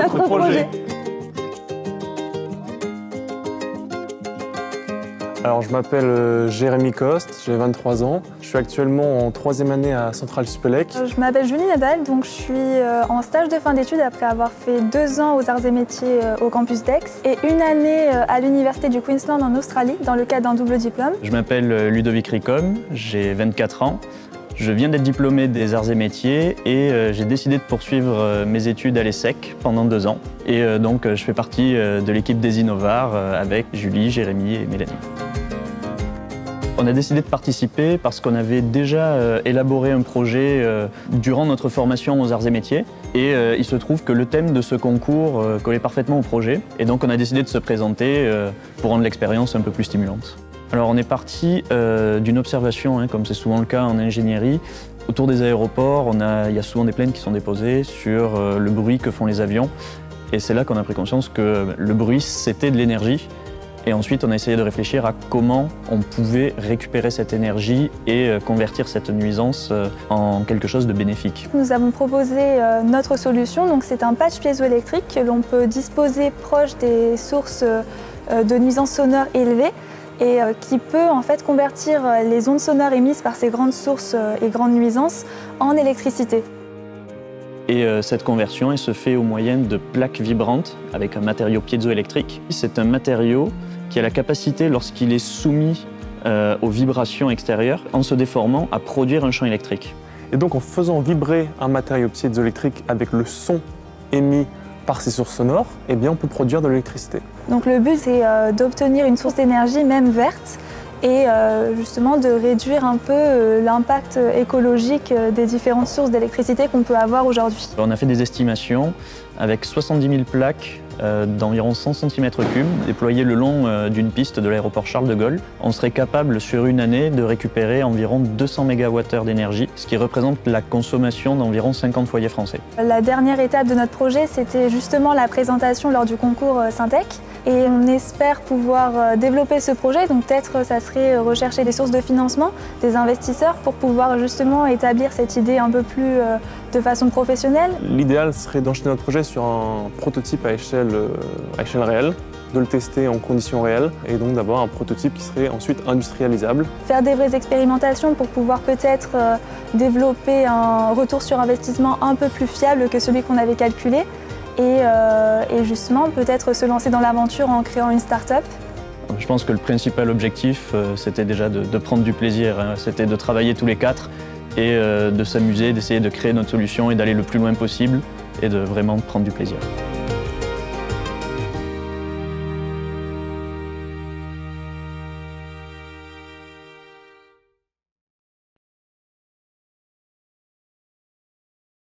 notre projet. Alors, je m'appelle Jérémy Coste, j'ai 23 ans. Je suis actuellement en 3e année à Centrale Supélec. Je m'appelle Julie Nadal, donc je suis en stage de fin d'études après avoir fait 2 ans aux Arts et Métiers au campus d'Aix et 1 année à l'Université du Queensland en Australie dans le cadre d'un double diplôme. Je m'appelle Ludovic Ricom, j'ai 24 ans. Je viens d'être diplômé des Arts et Métiers et j'ai décidé de poursuivre mes études à l'ESSEC pendant 2 ans. Et donc je fais partie de l'équipe des Innovars avec Julie, Jérémy et Mélanie. On a décidé de participer parce qu'on avait déjà élaboré un projet durant notre formation aux Arts et Métiers. Et il se trouve que le thème de ce concours collait parfaitement au projet. Et donc on a décidé de se présenter pour rendre l'expérience un peu plus stimulante. Alors on est parti d'une observation, comme c'est souvent le cas en ingénierie. Autour des aéroports, il y a souvent des plaintes qui sont déposées sur le bruit que font les avions. Et c'est là qu'on a pris conscience que le bruit, c'était de l'énergie. Et ensuite, on a essayé de réfléchir à comment on pouvait récupérer cette énergie et convertir cette nuisance en quelque chose de bénéfique. Nous avons proposé notre solution, donc c'est un patch piézoélectrique que l'on peut disposer proche des sources de nuisances sonores élevées et qui peut en fait convertir les ondes sonores émises par ces grandes sources et grandes nuisances en électricité. Et cette conversion elle se fait au moyen de plaques vibrantes avec un matériau piézoélectrique. C'est un matériau qui a la capacité, lorsqu'il est soumis aux vibrations extérieures, en se déformant, à produire un champ électrique. Et donc en faisant vibrer un matériau piézoélectrique avec le son émis par ces sources sonores, eh bien on peut produire de l'électricité. Donc le but c'est d'obtenir une source d'énergie même verte et justement de réduire un peu l'impact écologique des différentes sources d'électricité qu'on peut avoir aujourd'hui. On a fait des estimations avec 70 000 plaques d'environ 100 cm3 déployées le long d'une piste de l'aéroport Charles de Gaulle. On serait capable sur une année de récupérer environ 200 MWh d'énergie, ce qui représente la consommation d'environ 50 foyers français. La dernière étape de notre projet, c'était justement la présentation lors du concours Syntec. Et on espère pouvoir développer ce projet, donc peut-être ça serait rechercher des sources de financement, des investisseurs pour pouvoir justement établir cette idée un peu plus de façon professionnelle. L'idéal serait d'enchaîner notre projet sur un prototype à échelle réelle, de le tester en conditions réelles et donc d'avoir un prototype qui serait ensuite industrialisable. Faire des vraies expérimentations pour pouvoir peut-être développer un retour sur investissement un peu plus fiable que celui qu'on avait calculé. Et justement, peut-être se lancer dans l'aventure en créant une start-up. Je pense que le principal objectif, c'était déjà de prendre du plaisir. C'était de travailler tous les 4 et de s'amuser, d'essayer de créer notre solution et d'aller le plus loin possible et de vraiment prendre du plaisir.